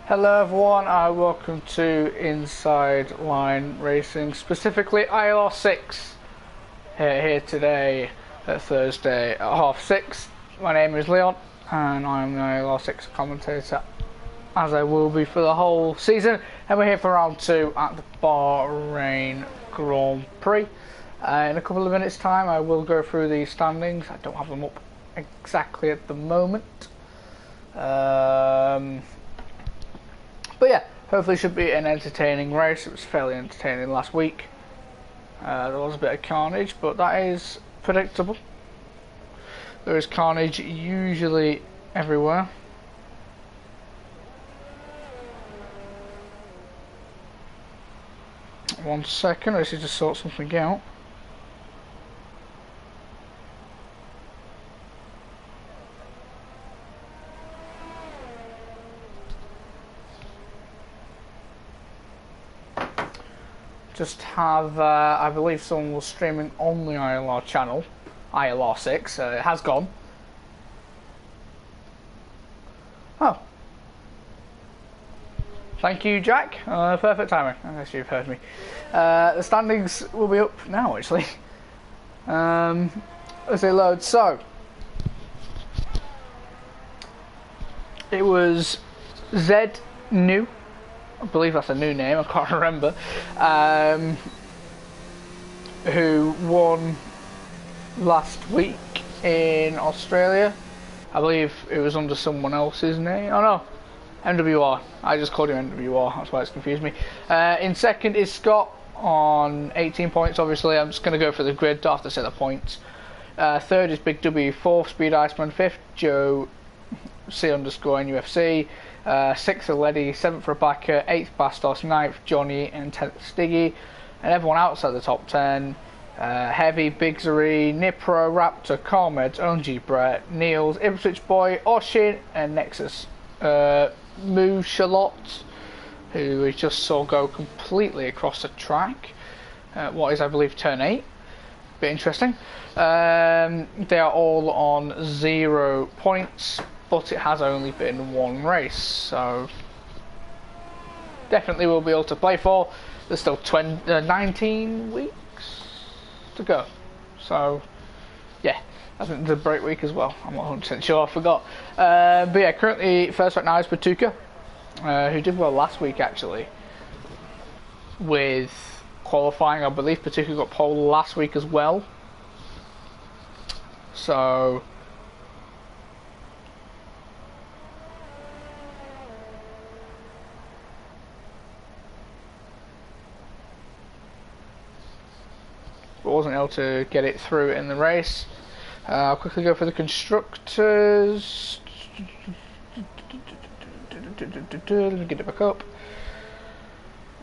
Hello everyone, welcome to Inside Line Racing, specifically ILR6 here today at Thursday at 6:30. My name is Leon and I'm the ILR6 commentator, as I will be for the whole season, and we're here for round 2 at the Bahrain Grand Prix. In a couple of minutes time I will go through the standings. I don't have them up exactly at the moment. But yeah, hopefully it should be an entertaining race. It was fairly entertaining last week. There was a bit of carnage, but that is predictable. There is carnage usually everywhere. One second, I should just sort something out. Just have, I believe someone was streaming on the ILR channel, ILR6, it has gone. Oh. Thank you, Jack. Perfect timing. I guess you've heard me. The standings will be up now, actually. As they load. So, it was Z New. I believe that's a new name, I can't remember, who won last week in Australia. I believe it was under someone else's name. Oh no, MWR. I just called him MWR, that's why it's confused me. In second is Scott on 18 points, obviously. I'm just going to go for the grid, don't have to set the points. Third is Big W, fourth Speed Iceman, fifth Joe C_NUFC. 6th Letty, 7th Rebecca, 8th Bastos, 9th Johnny and 10th Stiggy, and everyone outside the top 10, Heavy, Bigzery, Nipro, Raptor, Carmeds, ONG Brett, Niels, Ipswich Boy, Oshin and Nexus. Moo Charlotte, who we just saw go completely across the track, what is I believe turn 8, bit interesting. They are all on 0 points, but it has only been one race, so definitely we'll be able to play for. There's still 19 weeks to go, so yeah, I think there's a break week as well. I'm not 100% sure, I forgot. But yeah, currently first right now is Patuka, who did well last week actually with qualifying. I believe Patuka got pole last week as well, so wasn't able to get it through in the race. I'll quickly go for the constructors. Let me get it back up.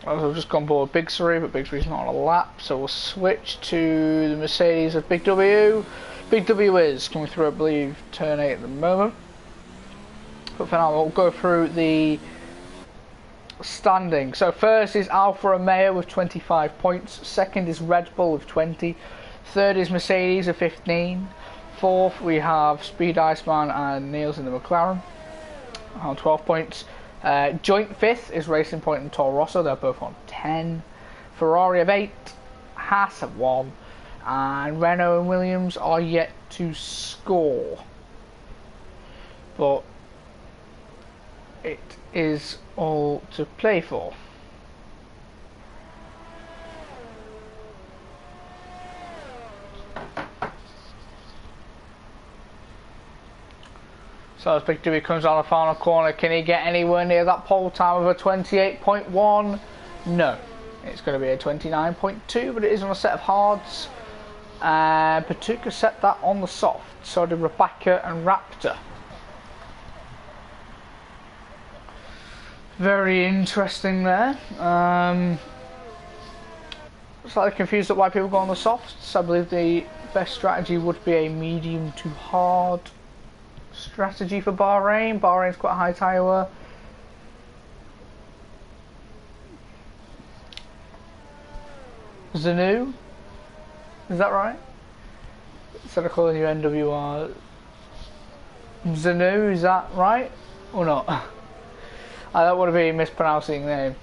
I've just gone board Bigzery, but Bigzery's not on a lap, so we'll switch to the Mercedes of Big W. Big W is coming through, I believe, turn 8 at the moment. But for now, we'll go through the standing. So first is Alfa Romeo with 25 points, second is Red Bull with 20, third is Mercedes with 15, fourth we have Speed Iceman and Niels in the McLaren on 12 points. Joint fifth is Racing Point and Toro Rosso, they're both on 10. Ferrari have 8, Haas have 1, and Renault and Williams are yet to score, but it is all to play for. So as Big W comes down the final corner, can he get anywhere near that pole time of a 28.1? No, it's going to be a 29.2, but it is on a set of hards. Patuka set that on the soft, so did Rebecca and Raptor. Very interesting there. Slightly confused at why people go on the softs. I believe the best strategy would be a medium to hard strategy for Bahrain. Bahrain's quite a high tyre wear. Zanu? Is that right? Instead of calling you NWR. Zanu, is that right? Or not? I don't want to be mispronouncing the name.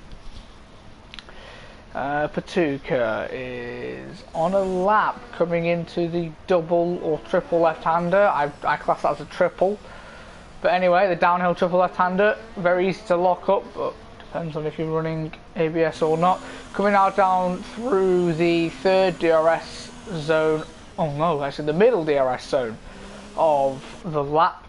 Patuka is on a lap coming into the double or triple left-hander. I class that as a triple. But anyway, the downhill triple left-hander, very easy to lock up, but depends on if you're running ABS or not. Coming now down through the third DRS zone, oh no, actually the middle DRS zone of the lap.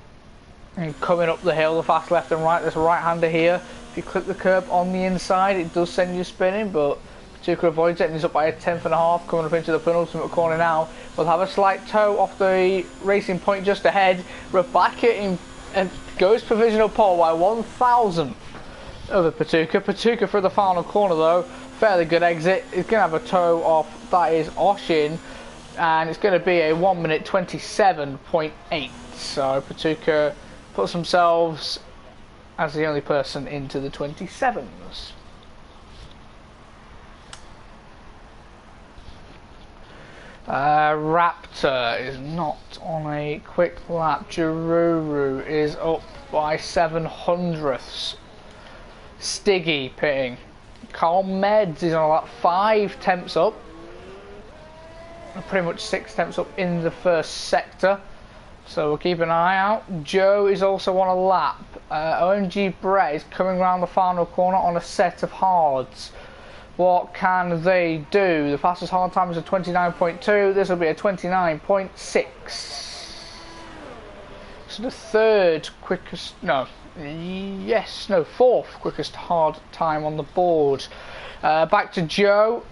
And coming up the hill, the fast left and right, there's a right-hander here. If you clip the curb on the inside, it does send you spinning, but Patuka avoids it and is up by a 1/10.5, coming up into the penultimate corner now. We'll have a slight toe off the racing point just ahead. Rebecca goes provisional pole by 1,000th over Patuka. Patuka for the final corner though, fairly good exit. He's going to have a toe off, that is Oshin, and it's going to be a 1 minute 27.8. So Patuka puts themselves as the only person into the 27s. Raptor is not on a quick lap. Jururu is up by 7/100ths. Stiggy pitting. Carl Meds is on a lap 5 temps up. Pretty much 6 temps up in the first sector. So we'll keep an eye out. Joe is also on a lap. OMG Brett is coming around the final corner on a set of hards. What can they do? The fastest hard time is a 29.2. This will be a 29.6. So the third quickest, fourth quickest hard time on the board. Back to Joe,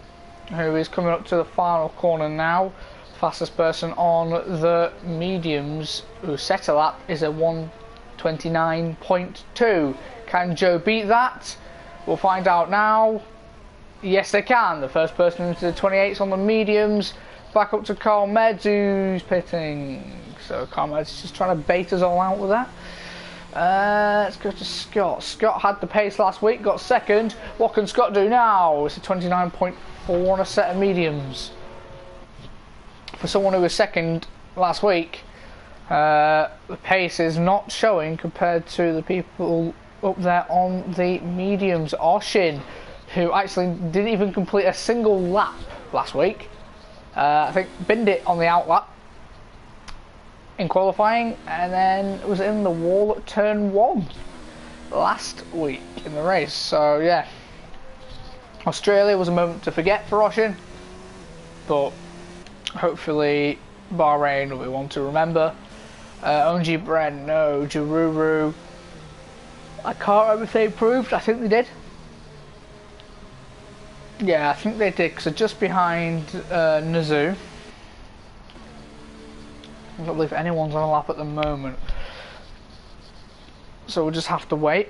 who is coming up to the final corner now. Fastest person on the mediums who set a lap is a 1:29.2. Can Joe beat that? We'll find out now. Yes, they can. The first person into the 28s on the mediums. Back up to Carl Meds, who's pitting. So Carl Meds is just trying to bait us all out with that. Let's go to Scott. Scott had the pace last week, got second. What can Scott do now? It's a 29.4 on a set of mediums. For someone who was second last week, the pace is not showing compared to the people up there on the mediums. Oshin, who actually didn't even complete a single lap last week. I think binned it on the outlap in qualifying, and then was in the wall at turn 1 last week in the race. So yeah, Australia was a moment to forget for Oshin, but hopefully Bahrain will be one to remember. ONG Bren, no. Jururu, I can't remember if they improved. I think they did. Yeah, I think they did, because they're just behind Nazu. I don't believe anyone's on a lap at the moment. So we'll just have to wait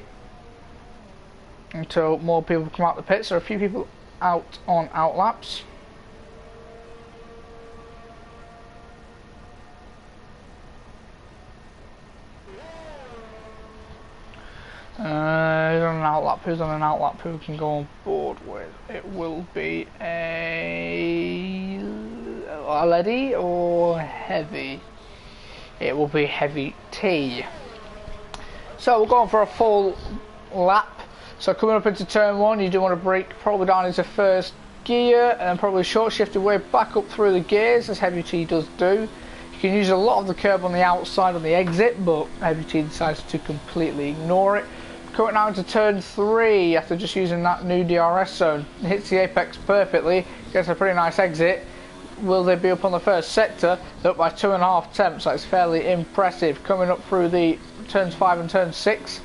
until more people come out the pits. There are a few people out on outlaps. Who's on an outlap? Who's on an outlap? Who can go on board with? It will be a Lady or Heavy. It will be Heavy T. So we're going for a full lap. So coming up into turn 1, you do want to brake probably down into first gear and probably short shift your way back up through the gears, as Heavy T does do. You can use a lot of the curb on the outside on the exit, but Heavy T decides to completely ignore it. Coming now into turn 3 after just using that new DRS zone. It hits the apex perfectly, gets a pretty nice exit. Will they be up on the first sector? They're up by 2.5 temps, that's fairly impressive. Coming up through the turns 5 and turn 6. I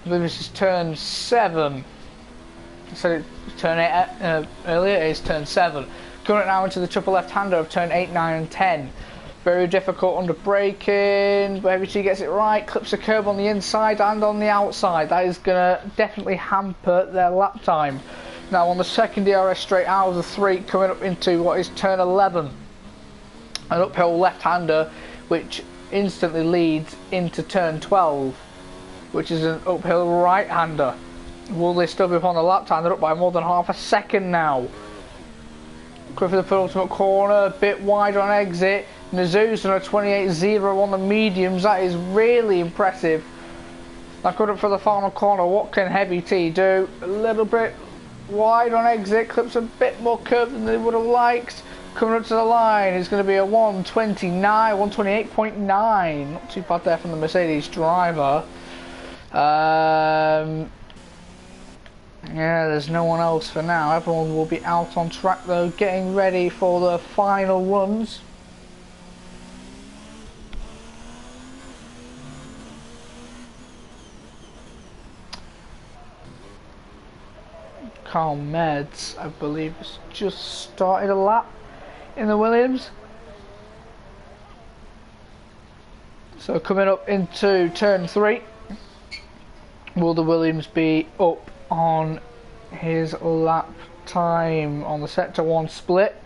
believe this is turn 7. I said it was turn 8 earlier, it is turn 7. Coming now into the triple left-hander of turn 8, 9 and 10. Very difficult under braking, but Heavy T gets it right, clips the curb on the inside and on the outside. That is going to definitely hamper their lap time. Now on the second DRS straight out of the 3, coming up into what is turn 11. An uphill left-hander, which instantly leads into turn 12, which is an uphill right-hander. Will they still be upon the lap time? They're up by more than half a second now. Quick for the penultimate corner, a bit wide on exit. Nazu's on a 28.0 on the mediums. That is really impressive Now coming up for the final corner, what can Heavy T do? A little bit wide on exit, clips a bit more curve than they would have liked. Coming up to the line is going to be a 128.9. Not too bad there from the Mercedes driver. Yeah, there's no one else for now. Everyone will be out on track though, getting ready for the final runs. Carl Meds, I believe, has just started a lap in the Williams. So coming up into turn 3, will the Williams be up on his lap time on the sector 1 split?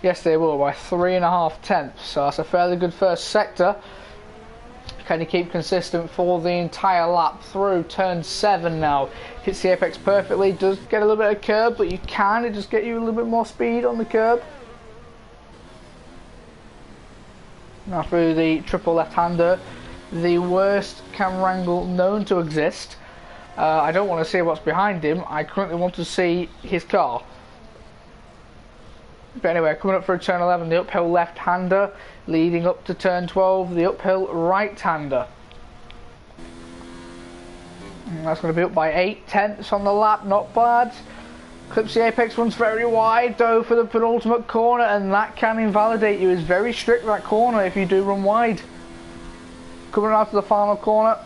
Yes, they will, by 3.5 tenths. So that's a fairly good first sector. Can he keep consistent for the entire lap through turn 7 now? Hits the apex perfectly, does get a little bit of curb, but you can, it just get you a little bit more speed on the curb. Now through the triple left-hander, the worst camera angle known to exist. I don't want to see what's behind him, I currently want to see his car. But anyway, coming up through turn 11, the uphill left-hander, leading up to turn 12, the uphill right-hander. That's going to be up by 8 tenths on the lap, not bad. Clips the apex, runs very wide though for the penultimate corner, and that can invalidate you. It's very strict, that corner, if you do run wide. Coming out to the final corner,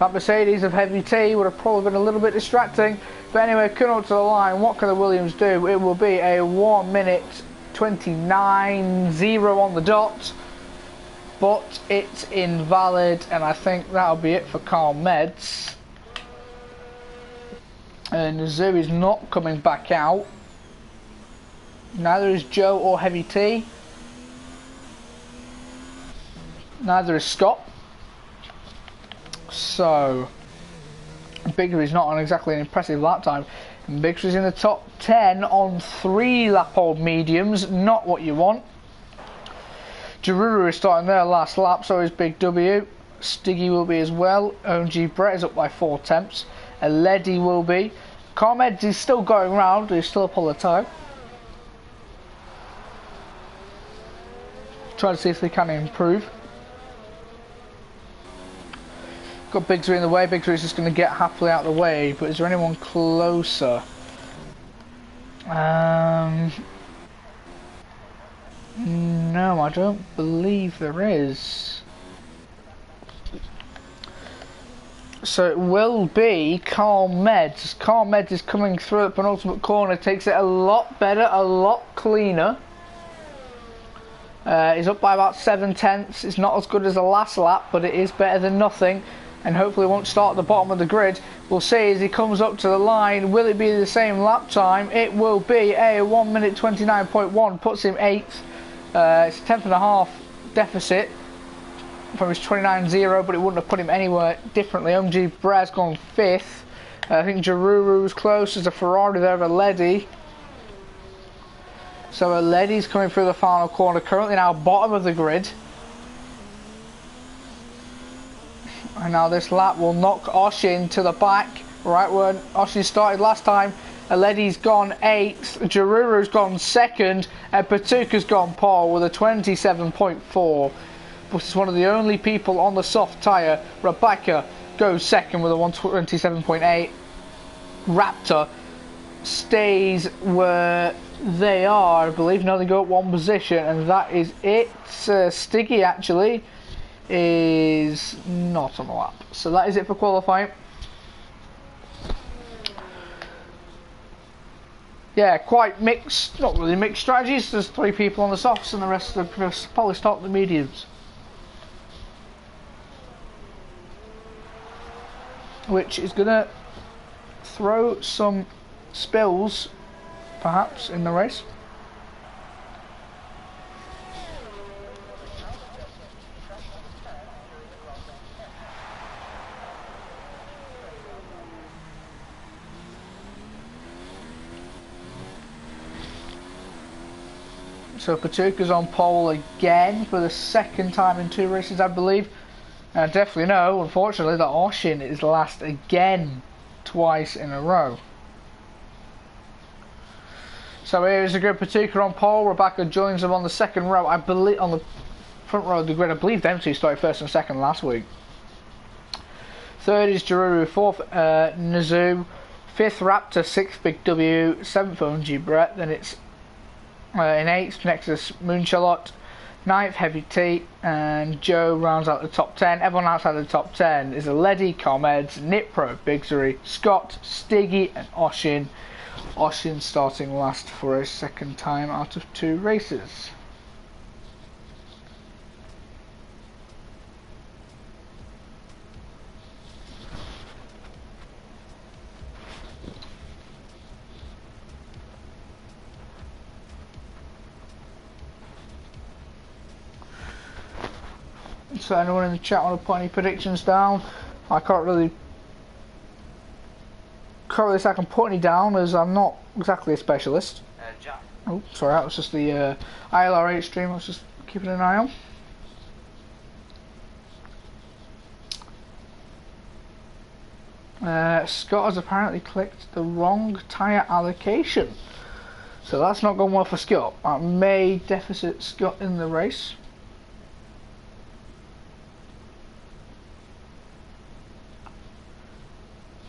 that Mercedes of Heavy T would have probably been a little bit distracting. But anyway, coming up to the line, what can the Williams do? It will be a 1:29.0 on the dot. But it's invalid, and I think that'll be it for Carl Meds. And Zoo is not coming back out. Neither is Joe or Heavy T. Neither is Scott. So Biggery's not on exactly an impressive lap time. And Biggery's in the top 10 on 3 lap-old mediums, not what you want. Jaruru is starting their last lap, so is Big W. Stiggy will be as well. OMG Brett is up by 4 tenths. Ledi will be. Carmeds is still going round, he's still up all the time. Trying to see if they can improve. Got Biggery in the way. Biggery's just going to get happily out of the way, but is there anyone closer? No, I don't believe there is. So it will be Carl Meds. Carl Meds is coming through the penultimate corner, takes it a lot better, a lot cleaner. He's up by about 7 tenths. It's not as good as the last lap, but it is better than nothing. And hopefully won't start at the bottom of the grid. We'll see as he comes up to the line. Will it be the same lap time? It will be a 1:29.1, puts him 8th. It's a 10.5 deficit from his 29.0, but it wouldn't have put him anywhere differently. OMG Braz gone 5th. I think Jaruru's close. There's a Ferrari there of a Ledi. So a Ledi's coming through the final corner, currently now bottom of the grid. And now this lap will knock Oshin to the back, right where Oshin started last time. Aledi's gone 8th, Jaruru's gone 2nd, and Patuka's gone pole with a 27.4. But it's one of the only people on the soft tyre. Rebecca goes 2nd with a 127.8. Raptor stays where they are, I believe. Now they go up 1 position, and that is it. Stiggy actually is not on the lap. So that is it for qualifying. Yeah, quite mixed, not really mixed strategies. There's 3 people on the softs and the rest of the probably start the mediums. Which is going to throw some spills, perhaps, in the race. So Patuka's on pole again for the 2nd time in 2 races, I believe. I definitely know, unfortunately, that Oshin is last again, twice in a row. So here's a good Patuka on pole. Rebecca joins them on the second row. I believe on the front row of the grid. I believe them two started first and second last week. Third is Jaruru. Fourth, Nizu. Fifth, Raptor. Sixth, Big W. Seventh, ONG Brett. Then it's in eighth, Nexus Moonshot. Ninth, Heavy T. And Joe rounds out the top 10. Everyone outside the top 10 is Aledi, Comeds, Nipro, Bigzery, Scott, Stiggy, and Oshin. Oshin starting last for a second time out of 2 races. So anyone in the chat want to put any predictions down? I can't really say I can put any down as I'm not exactly a specialist. Oh, sorry, that was just the ILR8 stream I was just keeping an eye on. Scott has apparently clicked the wrong tyre allocation. So that's not going well for Scott. That may deficit Scott in the race.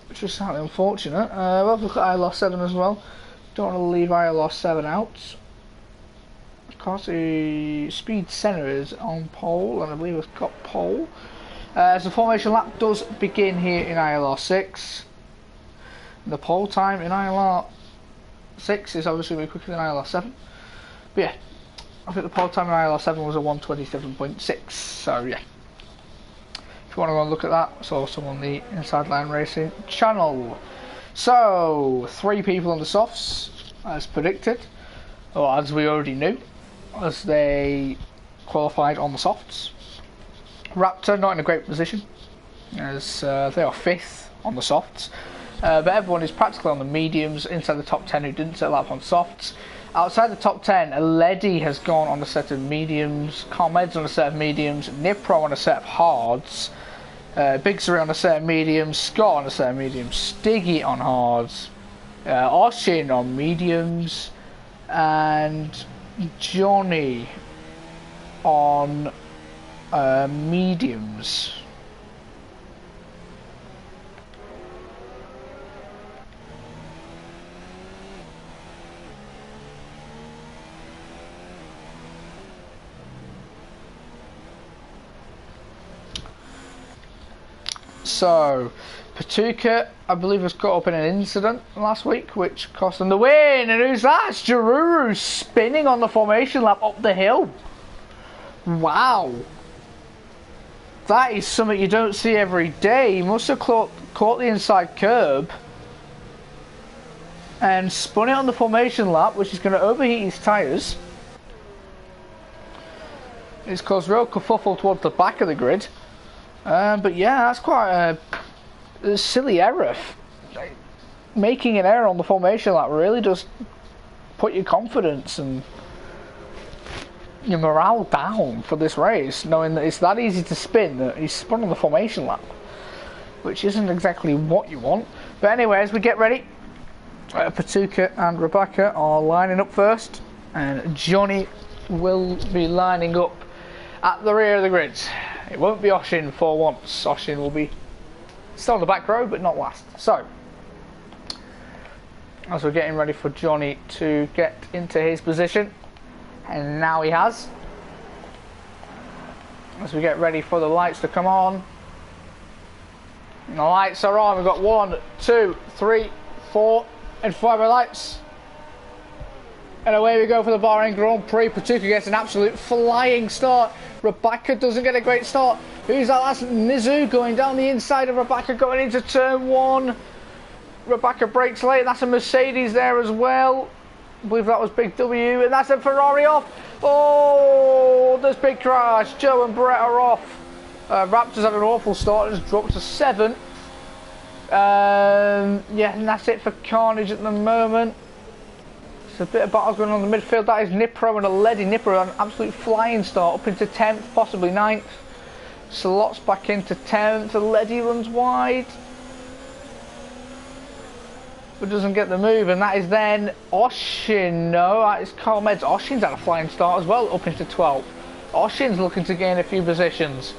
Which is slightly unfortunate. We'll have a look at ILR7 as well. Don't want to leave ILR7 out. Of course, the speed centre is on pole, and I believe it's got pole. As the formation lap does begin here in ILR6. The pole time in ILR6 is obviously way quicker than ILR7. But yeah, I think the pole time in ILR7 was a 1:27.6. So yeah. If you want to go and look at that, it's also on the Inside Line Racing channel. So, 3 people on the softs, as predicted, or as we already knew, as they qualified on the softs. Raptor not in a great position, as they are 5th on the softs, but everyone is practically on the mediums, inside the top 10 who didn't set up on softs. Outside the top 10, Aledi has gone on a set of mediums, Carmed's on a set of mediums, Nipro on a set of hards, Bigzery on a set of mediums, Scott on a set of mediums, Stiggy on hards, Oshin on mediums, and Johnny on mediums. So, Patuka, I believe, was caught up in an incident last week, which cost them the win. And who's that? It's Jaruru spinning on the formation lap up the hill. Wow. That is something you don't see every day. He must have caught the inside curb and spun it on the formation lap, which is going to overheat his tyres. It's caused real kerfuffle towards the back of the grid. But yeah, that's quite a silly error. Making an error on the formation lap really does put your confidence and your morale down for this race, knowing that it's that easy to spin that he's spun on the formation lap, which isn't exactly what you want. But anyway, as we get ready, Patuka and Rebecca are lining up first, and Johnny will be lining up at the rear of the grid. It won't be Oshin for once. Oshin will be still on the back row, but not last. So, as we're getting ready for Johnny to get into his position, and now he has. As we get ready for the lights to come on. And the lights are on. We've got 1, 2, 3, 4, and 5 lights. And away we go for the Bahrain Grand Prix. Patuka gets an absolute flying start. Rebecca doesn't get a great start. Who's that? That's Nizu going down the inside of Rebecca, going into turn 1. Rebecca breaks late. That's a Mercedes there as well. I believe that was Big W. And that's a Ferrari off. Oh, there's big crash. Joe and Brett are off. Raptors have an awful start. Just dropped to 7th. Yeah, and that's it for Carnage at the moment. A bit of battle going on in the midfield. That is Nipro and Aledi. Nipro on an absolute flying start up into 10th, possibly 9th. slots back into 10th. Leddy runs wide, but doesn't get the move, and that is then Oshin. No, that is Carl Meds. Oshin's had a flying start as well, up into 12th. Oshin's looking to gain a few positions.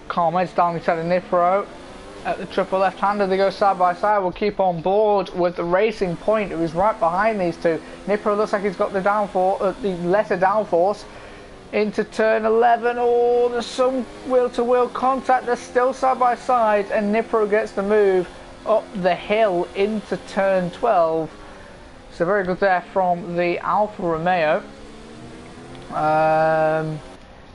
Carl Meds down inside of Nipro. At the triple left-hander, they go side by side. We'll keep on board with the Racing Point, who is right behind these two. Nipro looks like he's got the the lesser downforce into turn 11. Oh, there's some wheel-to-wheel contact. They're still side by side, and Nipro gets the move up the hill into turn 12. So very good there from the Alfa Romeo.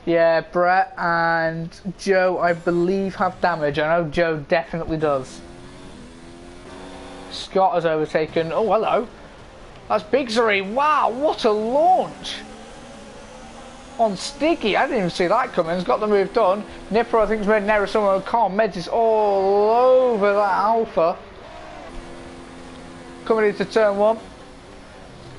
Yeah, Brett and Joe, I believe, have damage. I know Joe definitely does. Scott has overtaken. Oh, hello. That's Bigzery. Wow, what a launch on Sticky. I didn't even see that coming. He's got the move done. Nipper, I think, has made an error somewhere. Carl Meds is all over that Alpha. Coming into turn 1.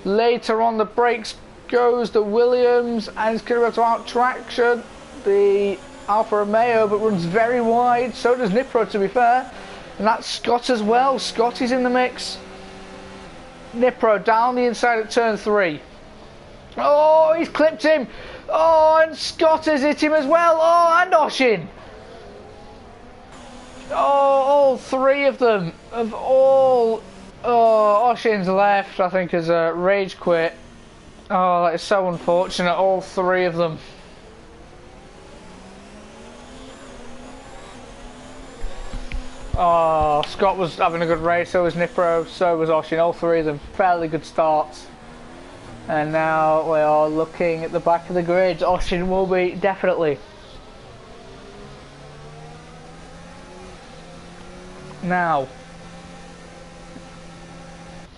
Later on the brakes goes the Williams, and it's going to be able to out-traction the Alfa Romeo, but runs very wide. So does Nipro, to be fair. And that's Scott as well. Scott is in the mix. Nipro down the inside at turn 3. Oh, he's clipped him. Oh, and Scott has hit him as well. Oh, and Oshin. Oh, all three of them have all... Oh, Oshin's left, I think, has rage quit. Oh, that is so unfortunate, all three of them. Oh, Scott was having a good race, so was Nipro, so was Oshin, all three of them, fairly good starts. And now we are looking at the back of the grid. Oshin will be definitely. Now,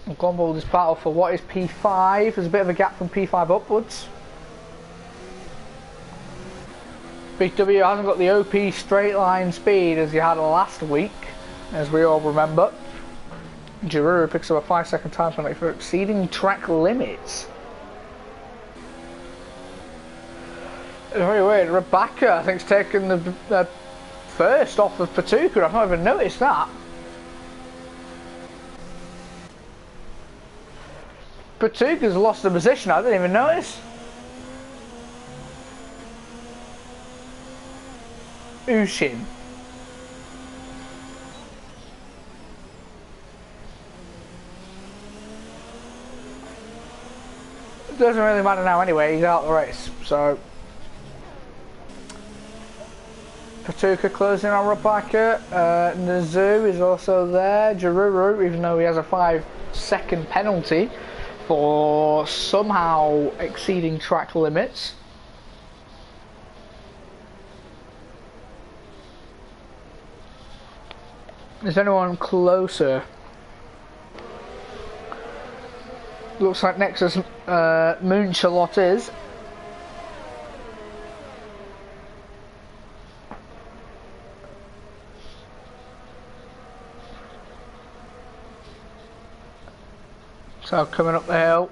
we'll go on board this battle for what is P5. There's a bit of a gap from P5 upwards. Big W hasn't got the OP straight line speed as he had last week, as we all remember. Giroux picks up a 5-second time penalty for exceeding track limits. Very weird. Rebecca, I think, has taken the first off of Patuka. I've not even noticed that. Patuka's lost the position. I didn't even notice. Ushin. It doesn't really matter now anyway. He's out of the race. So Patuka closing on Rebecca. Nazu is also there. Giroux, even though he has a 5-second penalty for somehow exceeding track limits. Is anyone closer? Looks like Nexus Moonchalot is. So coming up the hill,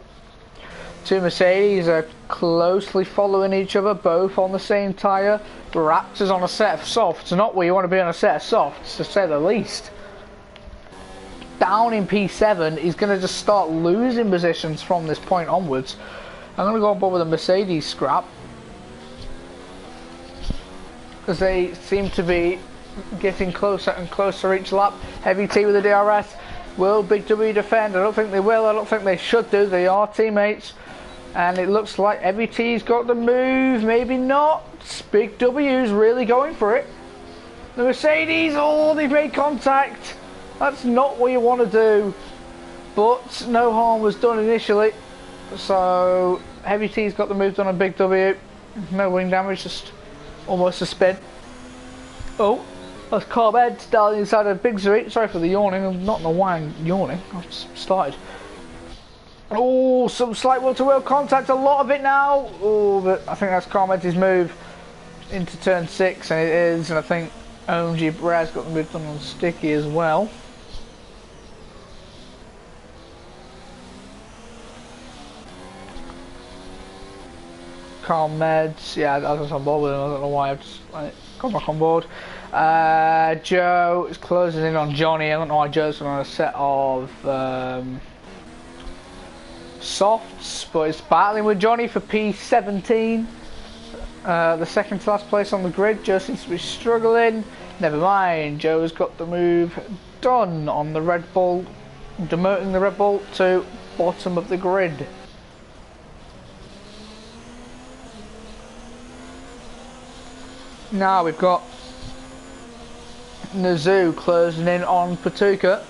two Mercedes are closely following each other, both on the same tyre. Raptors on a set of softs, not where you want to be on a set of softs, to say the least. Down in P7, he's going to just start losing positions from this point onwards. I'm going to go on board with a Mercedes scrap, because they seem to be getting closer and closer each lap. Heavy T with the DRS. Will Big W defend? I don't think they will. I don't think they should do. They are teammates. And it looks like Heavy T's got the move. Maybe not. Big W's really going for it. The Mercedes, oh, they've made contact. That's not what you want to do. But no harm was done initially. So Heavy T's got the move done on Big W. No wing damage, just almost a spin. Oh. That's Carl Meds down inside of Big Zuri. Sorry for the yawning, I'm not know why I'm yawning, I've just started. Oh, some slight wheel-to-wheel contact, a lot of it now. Oh, but I think that's Carl Meds' move into turn 6, and it is, and I think OMG Brad's got the move done on Sticky as well. Carl Meds. Yeah, I was on board with him. I don't know why I've just gone back on board. Joe is closing in on Johnny. I don't know why Joe's on a set of softs, but it's battling with Johnny for P17. The second to last place on the grid. Joe seems to be struggling. Never mind, Joe's got the move done on the Red Bull, demoting the Red Bull to bottom of the grid. Now we've got Nazoo closing in on Patuka.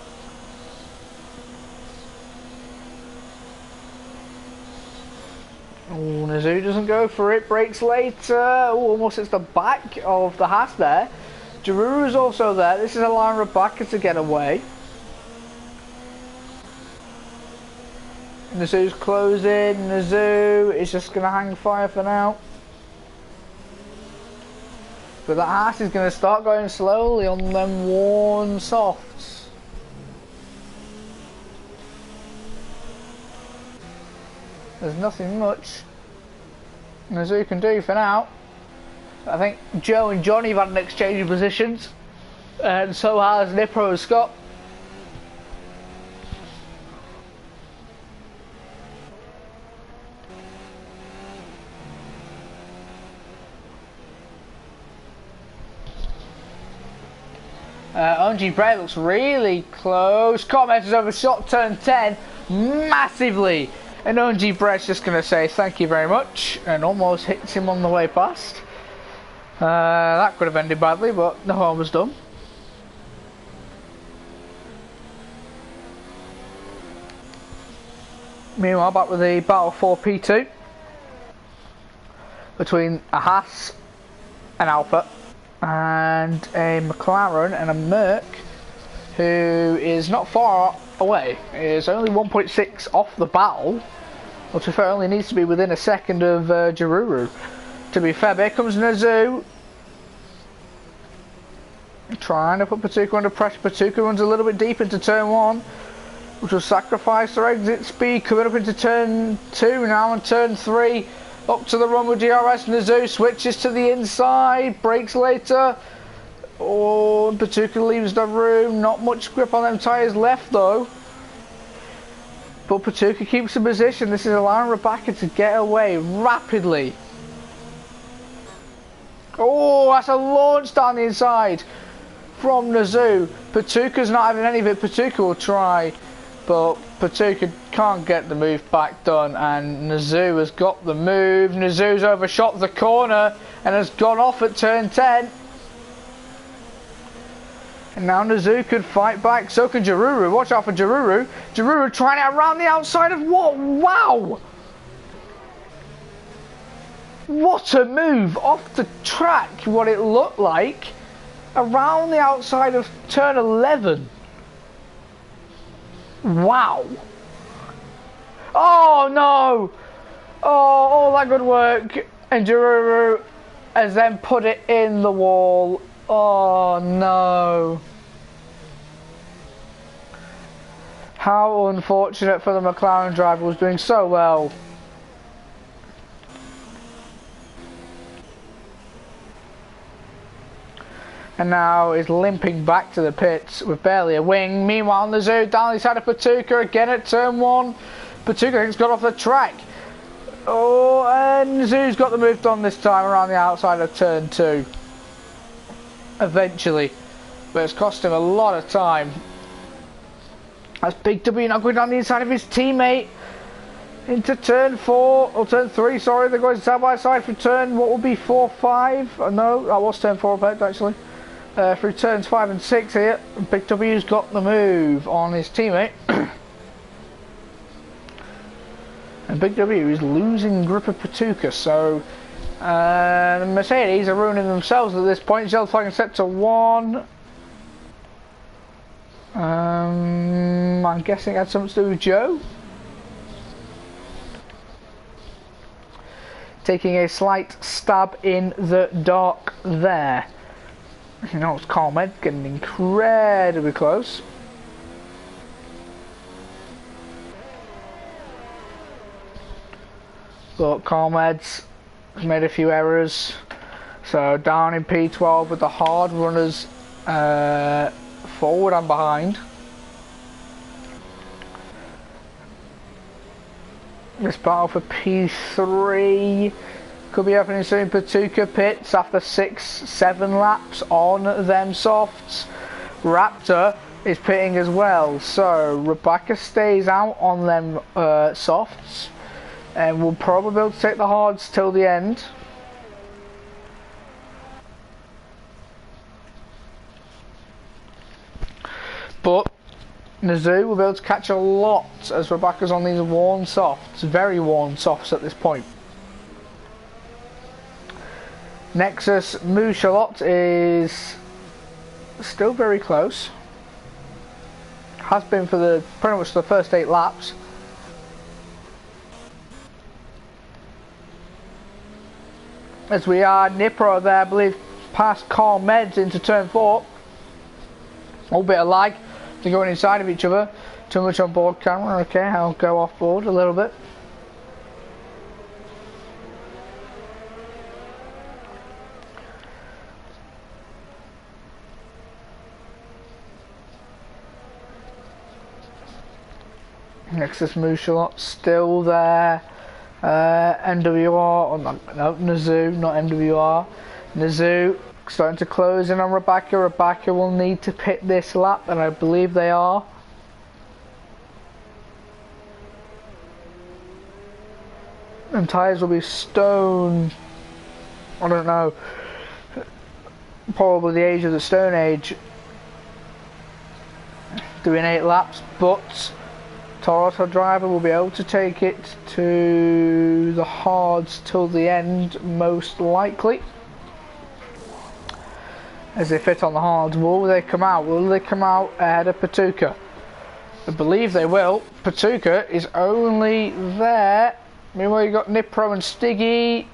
Oh, Nazoo doesn't go for it, breaks later. Ooh, almost hits the back of the Haas there. Giroux's also there. This is a line Rebecca to get away. Nazoo's closing. Nazoo is just going to hang fire for now. But that Haas is going to start going slowly on them worn softs. There's nothing much Nazoo can do for now. I think Joe and Johnny have had an exchange of positions, and so has Nipro and Scott. ONG Bray looks really close. Codemasters overshot turn 10 massively. And ONG Bray's just going to say thank you very much, and almost hits him on the way past. That could have ended badly, but no harm was done. Meanwhile, back with the battle for P2 between a Haas, an Alpha, and a McLaren and a Merc, who is not far away. He is only 1.6 off the battle. Well, to be fair, only needs to be within a second of Giroux. To be fair, here comes Nazoo. Trying to put Patuka under pressure. Patuka runs a little bit deep into turn 1, which will sacrifice their exit speed. Coming up into turn 2 now, and turn 3. Up to the run with DRS. Nazoo switches to the inside. Brakes later. Oh, Patuka leaves the room. Not much grip on them tyres left though. But Patuka keeps the position. This is allowing Rebecca to get away rapidly. Oh, that's a launch down the inside from Nazoo. Patuka's not having any of it. Patuka will try, but Patuka can't get the move back done, and Nazoo has got the move. Nazoo's overshot the corner and has gone off at turn 10. And now Nazoo could fight back, so can Giroux. Watch out for Giroux. Giroux trying it around the outside of what? Wow! What a move off the track, what it looked like, around the outside of turn 11. Wow. Oh no! Oh, all that good work, and Giroux has then put it in the wall. Oh no. How unfortunate for the McLaren driver, who was doing so well. And now is limping back to the pits with barely a wing. Meanwhile, Nazoo down the side of Patuka again at turn 1. Patuka I think's got off the track. Oh, and Nazoo's got the move done this time around the outside of turn 2. Eventually, but it's cost him a lot of time. That's Big W not going down the inside of his teammate into turn 4 or turn 3. Sorry, they're going side by side for turn what will be 4, 5. No, that was turn 4 actually. Through turns 5 and 6 here. Big W's got the move on his teammate. And Big W is losing grip of Patuka, so the Mercedes are ruining themselves at this point. Yellow flag set to 1. I'm guessing it had something to do with Joe. Taking a slight stab in the dark there. You know, it's Carmed getting incredibly close. But Carmed's has made a few errors. So down in P12 with the hard runners forward and behind. This battle for P3 could be happening soon. Patuka pits after 6-7 laps on them softs. Raptor is pitting as well, so Rebecca stays out on them softs, and we'll probably be able to take the hards till the end. But Nizu will be able to catch a lot as Rebecca's on these worn softs, very worn softs at this point. Nexus Mouchalot is still very close. Has been for pretty much the first 8 laps. As we are Nipro there, I believe, past Carl Meds into turn 4. A little bit of lag. They're going inside of each other. Too much on board camera. Okay, I'll go off board a little bit. Nexus Mouchalot still there. NWR, no, Nizu, not MWR. Nizu starting to close in on Rebecca. Rebecca will need to pit this lap, and I believe they are. And tyres will be stone. I don't know. Probably the age of the Stone Age. Doing 8 laps, but Toronto driver will be able to take it to the hards till the end, most likely. As they fit on the hards, will they come out? Will they come out ahead of Patuka? I believe they will. Patuka is only there. Meanwhile, you got Nipro and Stiggy.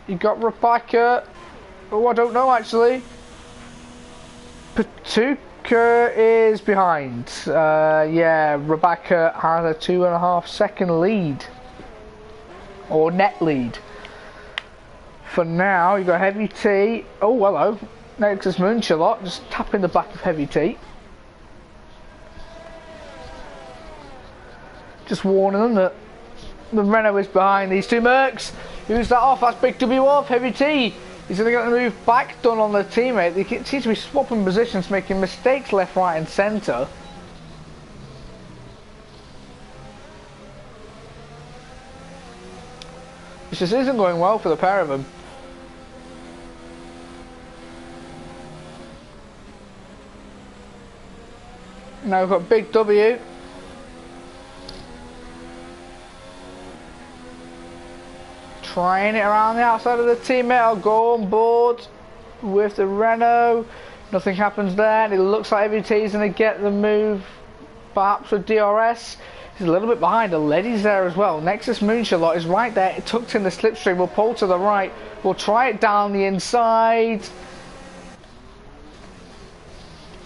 You got Rebecca. Oh, I don't know actually. Patuka is behind. Yeah, Rebecca has a 2.5 second lead, or net lead. For now, you got Heavy T. Oh, hello, Nexus Mouchalot just tapping the back of Heavy T. Just warning them that the Renault is behind these two Mercs. Who's that off? That's Big W off. Heavy T. He's going to get the move back done on their teammate. They seem to be swapping positions, making mistakes left, right and centre. This just isn't going well for the pair of them. Now we've got Big W. Trying it around the outside of the teammate. I'll go on board with the Renault. Nothing happens there. And it looks like Heavy T is going to get the move, perhaps with DRS. He's a little bit behind. The Ledy's there as well. Nexus Mouchalot is right there. It tucked in the slipstream. We'll pull to the right. We'll try it down the inside.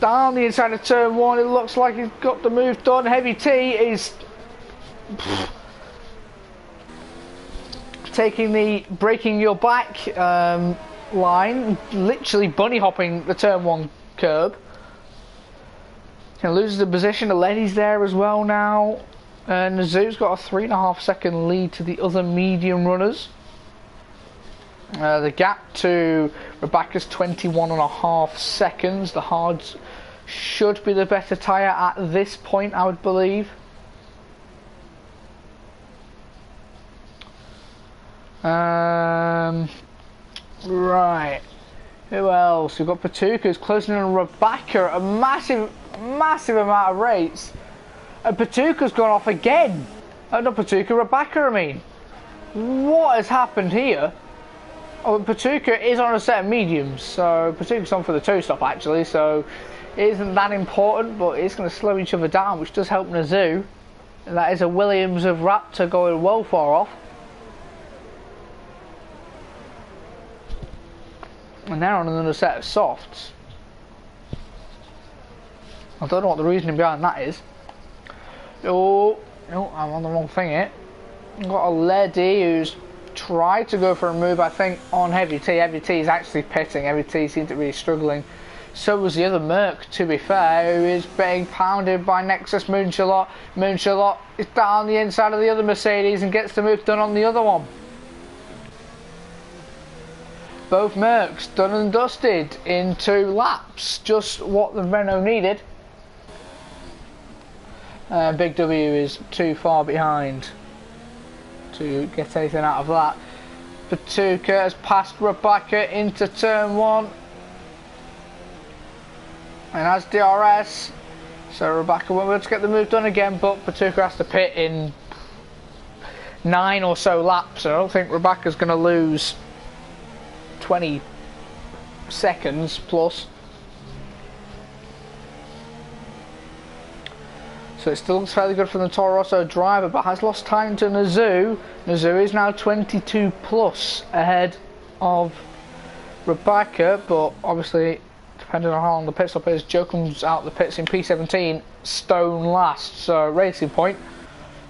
Down the inside of turn 1. It looks like he's got the move done. Heavy T is taking the breaking your back line, literally bunny hopping the turn 1 curb. He loses the position. The Ledy's there as well now. And Nizu's got a 3.5 second lead to the other medium runners. The gap to Rebecca's 21.5 seconds. The hards should be the better tyre at this point, I would believe. Right, who else? We've got Patuka's closing in on Rebecca, a massive amount of rates, and Patuka's gone off again. Not Patuka, Rebecca, I mean. What has happened here? Oh, Patuka is on a set of mediums, so Patuka's on for the 2-stop actually, so it isn't that important, but it's going to slow each other down, which does help Nizu. And that is a Williams of Raptor going well far off. And they're on another set of softs. I don't know what the reasoning behind that is. Oh, no, I'm on the wrong thing here. I've got a Ledy who's try to go for a move, I think, on Heavy T. Heavy T is actually pitting. Heavy T seems to be struggling. So was the other Merc, to be fair, who is being pounded by Nexus Moonshot. Moonshot is down the inside of the other Mercedes and gets the move done on the other one. Both Mercs done and dusted in 2 laps, just what the Renault needed. Big W is too far behind to get anything out of that. Patuka has passed Rebecca into turn 1 and has DRS, so Rebecca won't be able to get the move done again, but Patuka has to pit in 9 or so laps. I don't think Rebecca's going to lose 20 seconds plus. So it still looks fairly good from the Toro Rosso driver, but has lost time to Nazou. Nazou is now 22 plus ahead of Rebecca, but obviously, depending on how long the pit stop is, Joe comes out the pits in P17, stone last. So Racing Point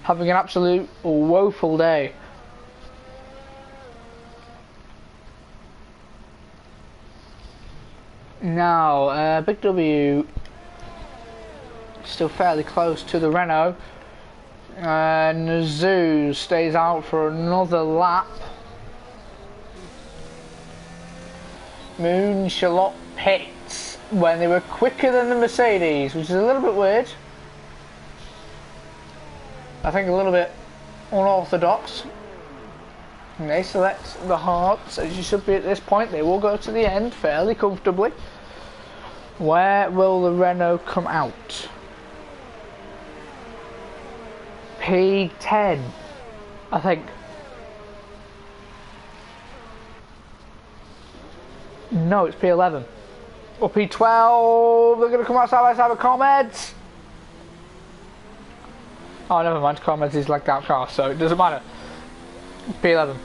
having an absolute woeful day. Now, Big W still fairly close to the Renault. Nazou stays out for another lap. Moonshot pits when they were quicker than the Mercedes, which is a little bit weird. I think a little bit unorthodox. And they select the hards, as you should be at this point. They will go to the end fairly comfortably. Where will the Renault come out? P10, I think. No, it's P11. Or P12. They're going to come out side by side with Comeds. Oh, never mind. Comeds is like that car, so it doesn't matter. P11.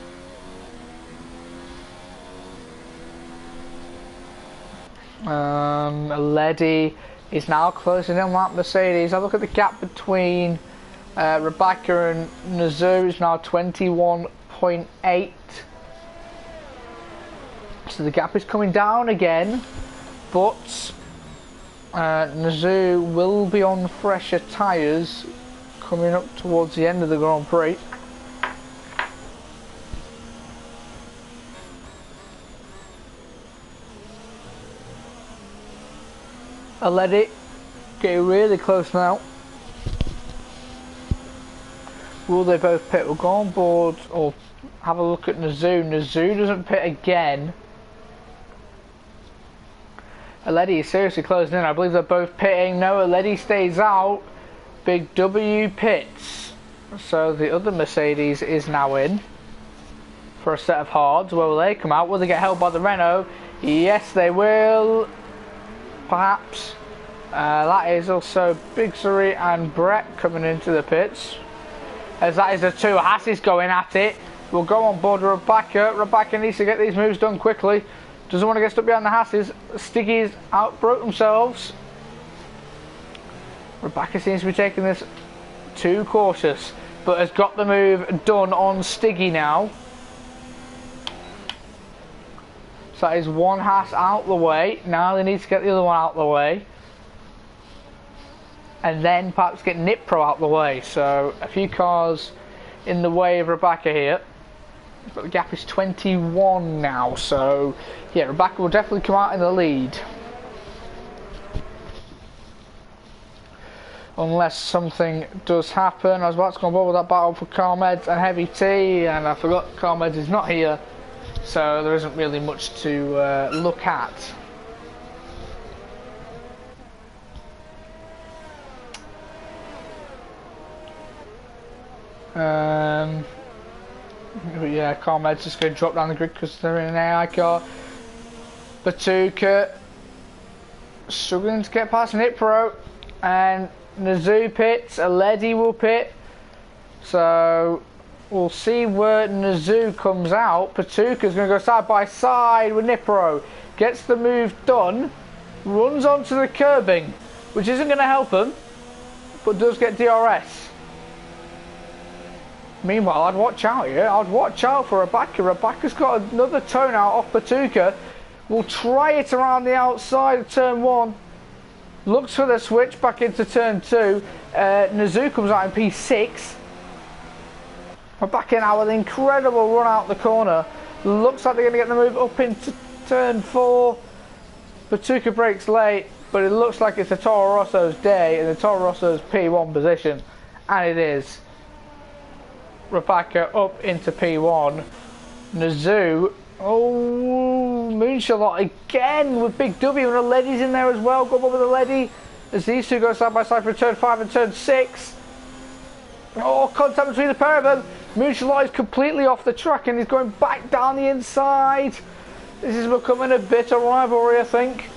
Ledi is now closing in that Mercedes. I look at the gap between Rebecca and Nazou is now 21.8. So the gap is coming down again, but Nazou will be on fresher tyres coming up towards the end of the Grand Prix. I let it get really close now. Will they both pit? We'll go on board or have a look at Nazou. Nazou doesn't pit again. Aledi is seriously closing in. I believe they're both pitting. No, Aledi stays out. Big W pits. So the other Mercedes is now in for a set of hards. Where will they come out? Will they get held by the Renault? Yes, they will. Perhaps. That is also Big Suri and Brett coming into the pits. As that is the two Hasses going at it. We'll go on board Rebecca. Rebecca needs to get these moves done quickly. Doesn't want to get stuck behind the Hasses. Stiggy's outbroke themselves. Rebecca seems to be taking this too cautious, but has got the move done on Stiggy now. So that is one Haas out the way. Now they need to get the other one out the way. And then perhaps get Nipro out the way. So a few cars in the way of Rebecca here. But the gap is 21 now. So yeah, Rebecca will definitely come out in the lead. Unless something does happen. I was about to go on board with that battle for Carmeds and Heavy T. And I forgot Carmeds is not here. So there isn't really much to look at. But yeah, Carmed's just going to drop down the grid because they're in an AI car. Batuka struggling to get past Nipro, and Nazou pits. Aledi will pit. So we'll see where Nazou comes out. Patuka's going to go side by side with Nipro. Gets the move done. Runs onto the curbing, which isn't going to help him, but does get DRS. Meanwhile, I'd watch out here. I'd watch out for Rebecca. Rebecca's got another tone out off Patuka. Will try it around the outside of turn 1. Looks for the switch back into turn 2. Nazoo comes out in P6. Rebecca now with an incredible run out the corner. Looks like they're going to get the move up into turn 4. Patuka breaks late, but it looks like it's the Toro Rosso's day and the Toro Rosso's P1 position. And it is. Rebecca up into P1. Nazoo. Oh, Moonshot again with Big W, and the Leddy's in there as well. Go up with the Leddy as these two go side by side for turn 5 and turn 6. Oh, contact between the pair of them. Moonshot is completely off the track and he's going back down the inside. This is becoming a bitter rivalry, I think.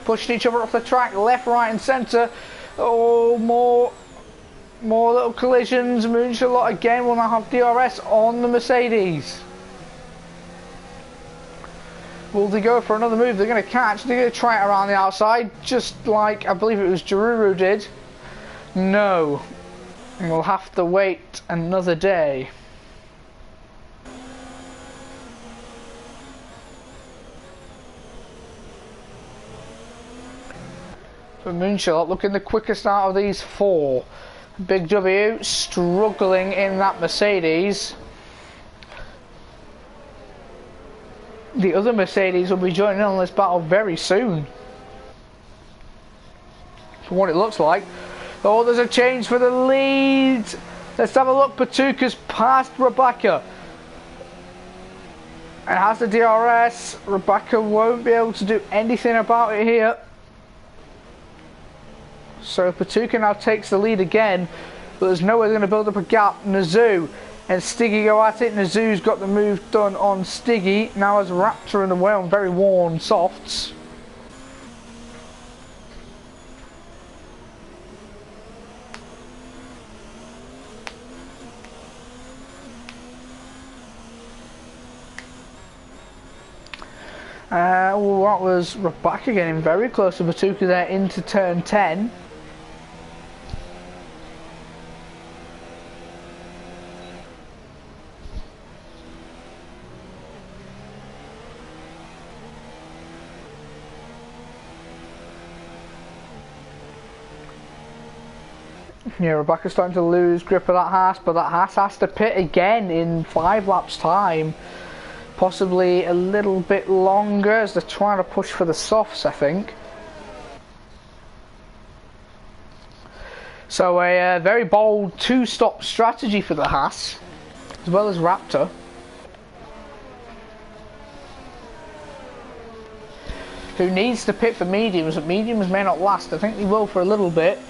Pushing each other off the track, left, right and centre. Oh, more little collisions. Moonshot again will now have DRS on the Mercedes. Will they go for another move? They're going to catch. They're going to try it around the outside, just like I believe it was Jaruru did. No. And we'll have to wait another day. For Moonshot looking the quickest out of these 4. Big W struggling in that Mercedes. The other Mercedes will be joining in on this battle very soon. For what it looks like. Oh, there's a change for the lead. Let's have a look. Patuka's passed Rebecca. And has the DRS. Rebecca won't be able to do anything about it here. So Patuka now takes the lead again. But there's no way they're going to build up a gap. Nazoo and Stiggy go at it. Nazoo's got the move done on Stiggy. Now has Raptor in the way on very worn softs. That was Rebecca getting very close to Patuka there into turn 10. Yeah, Rebecca's starting to lose grip of that Haas, but that Haas has to pit again in 5 laps time. Possibly a little bit longer as they're trying to push for the softs, I think. So a very bold 2-stop strategy for the Haas, as well as Raptor. Who needs to pit for mediums, but mediums may not last. I think they will for a little bit.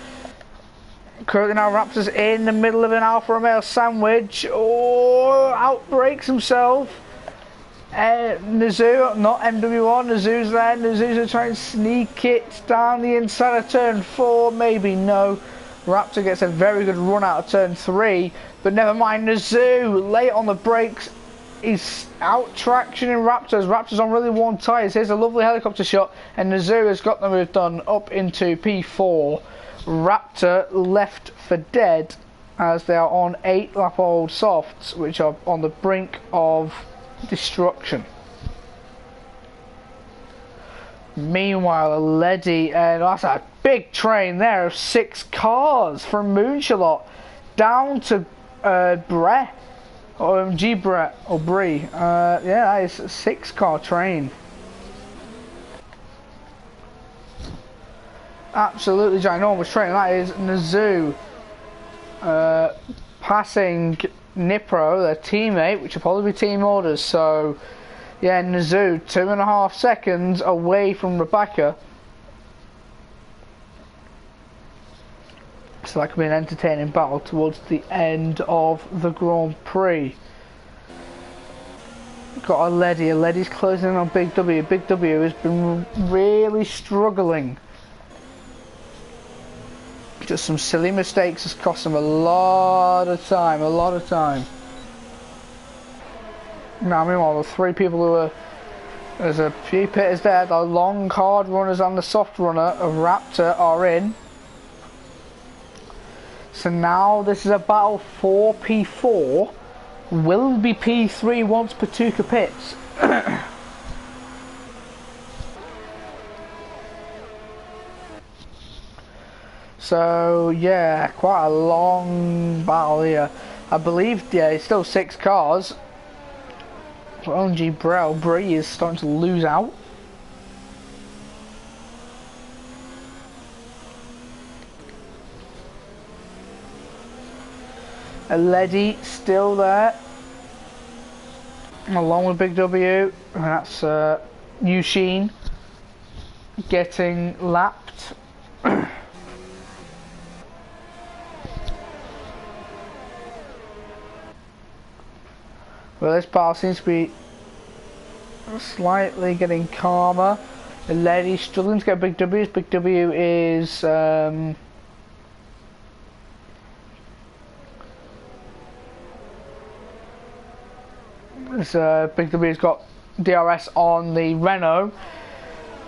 Currently now Raptor's in the middle of an Alfa Romeo sandwich. Oh, outbreaks himself. Nazoo, not MW1, Nazoo's there. Nazoo's going to try and sneak it down the inside of turn 4. Maybe no. Raptor gets a very good run out of turn 3. But never mind, Nazoo late on the brakes. He's out tractioning Raptors. Raptor's on really worn tyres. Here's a lovely helicopter shot. And Nazoo has got the move done up into P4. Raptor left for dead as they are on 8-lap-old softs, which are on the brink of destruction. Meanwhile, a Leddy, and that's a big train there of 6 cars from Moonshot down to Brett, or Brett, or Brie. Yeah, that is a 6-car train. Absolutely ginormous train. That is Nazoo passing Nipro, their teammate, which will probably be team orders. So yeah, Nazoo 2.5 seconds away from Rebecca. So that could be an entertaining battle towards the end of the Grand Prix. Got a Leddy. A Leddy's closing in on Big W. Big W has been really struggling. Just some silly mistakes has cost them a lot of time, Now meanwhile the 3 people who are, there's a few pitters there, the long hard runners and the soft runner of Raptor are in. So now this is a battle for P4. Will it be P3 once Patuka pits? So yeah, quite a long battle here. I believe, yeah, it's still 6 cars. But ONG Prix is starting to lose out. A Leddy still there, along with Big W, and that's Eugene getting lapped. Well, this battle seems to be slightly getting calmer. The Leddy struggling to get Big W's. Big W is Big W's got DRS on the Renault,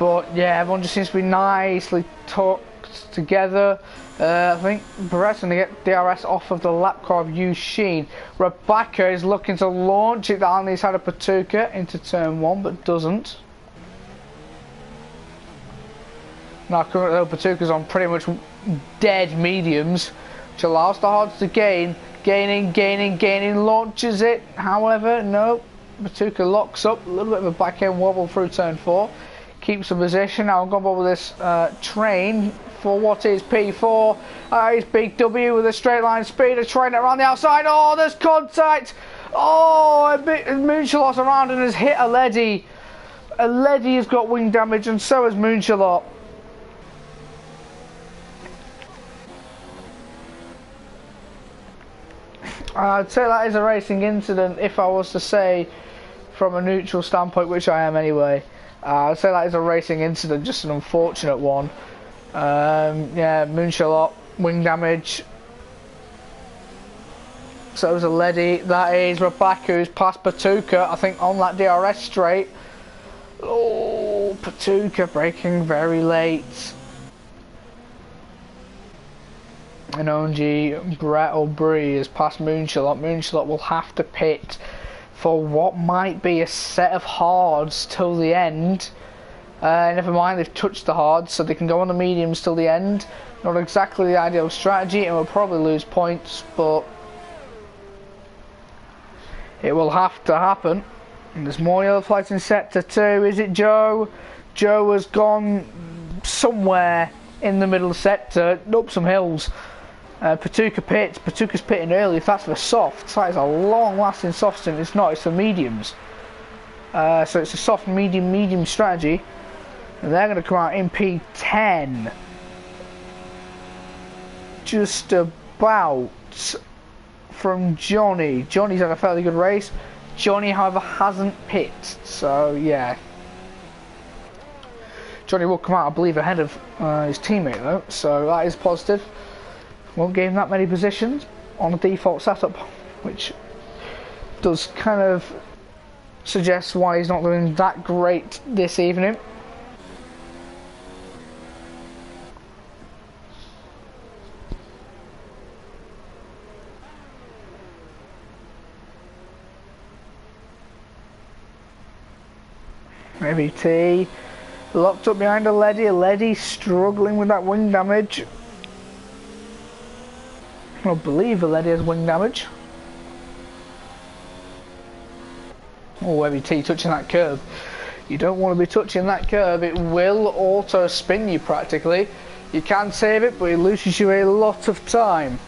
but yeah, everyone just seems to be nicely tucked together. I think Barrett's going to get DRS off of the lap car of Eugene. Rebecca is looking to launch it down the side of Patuka into turn 1, but doesn't. Now currently Patuka's on pretty much dead mediums, which allows the hards to gain. Gaining, launches it. However, no, Patuka locks up. A little bit of a back end wobble through turn 4. Keeps the position. Now I'll go over this train for what is P4. It's Big W with a straight line speed. A train around the outside. Oh, there's contact. Oh, Moonshot's around and has hit a Leddy. A Leddy has got wing damage, and so has Moonshot. I'd say that is a racing incident if I was to say from a neutral standpoint, which I am anyway. I'd say that is a racing incident, just an unfortunate one. Yeah, Moonshot, wing damage. So is a Leddy. That is Rebecca, who's past Patuka, I think, on that DRS straight. Oh, Patuka braking very late. And ONG Brett or Prix is past Moonshot. Moonshot will have to pit for what might be a set of hards till the end. Never mind, they've touched the hards, so they can go on the mediums till the end. Not exactly the ideal strategy, and will probably lose points, but it will have to happen. And there's more yellow flags in sector 2. Is it Joe? Joe has gone somewhere in the middle sector, up some hills. Patuka pits. Patuka's pitting early. If that's for softs, that is a long-lasting soft stint. It's not. It's for mediums. So it's a soft, medium strategy. And they're going to come out in P10. Just about from Johnny. Johnny's had a fairly good race. Johnny, however, hasn't pit. So yeah. Johnny will come out, I believe, ahead of his teammate though. So that is positive. Won't give him that many positions on a default setup, which does kind of suggest why he's not doing that great this evening. Maybe T locked up behind a Leddy struggling with that wing damage. I believe a Leddy has wing damage. Oh, heavy T touching that curb. You don't want to be touching that curb. It will auto spin you practically. You can save it, but it loses you a lot of time.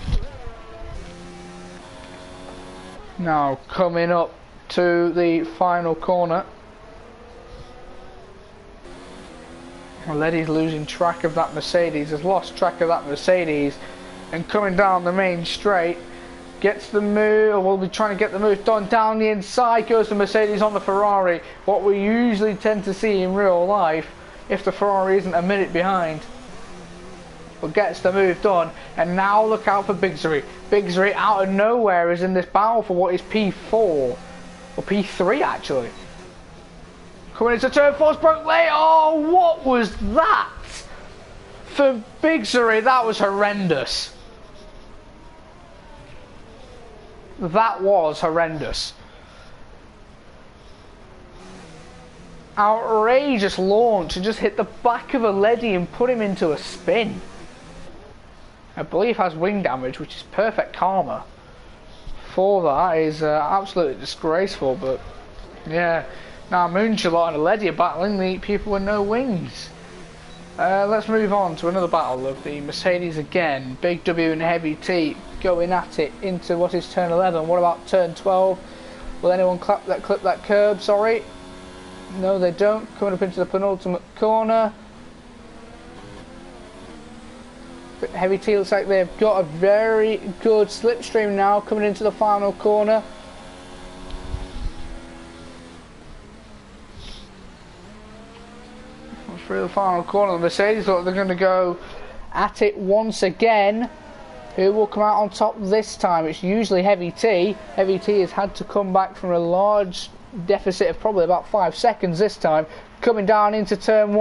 Now coming up to the final corner. Leddy's losing track of that Mercedes. Has lost track of that Mercedes. And coming down the main straight, gets the move, or will be trying to get the move done down the inside, goes the Mercedes on the Ferrari. What we usually tend to see in real life, if the Ferrari isn't a minute behind. But gets the move done, and now look out for Biggery. Biggery out of nowhere is in this battle for what is P4, or P3 actually. Coming into turn 4, broke late. Oh, what was that? For Biggery, that was horrendous. That was horrendous. Outrageous launch and just hit the back of a leady and put him into a spin. I believe has wing damage, which is perfect karma for that. Is absolutely disgraceful, but yeah. Now Moonshot and a leady are battling the people with no wings. Let's move on to another battle of the Mercedes again. Big W and Heavy T going at it into what is turn 11. What about turn 12? Will anyone clip that curb? Sorry. No, they don't. Coming up into the penultimate corner. Heavy T looks like they've got a very good slipstream now coming into the final corner. Through the final corner, the Mercedes look they're going to go at it once again. Who will come out on top this time? It's usually Heavy T. Heavy T has had to come back from a large deficit of probably about 5 seconds this time, coming down into turn 1.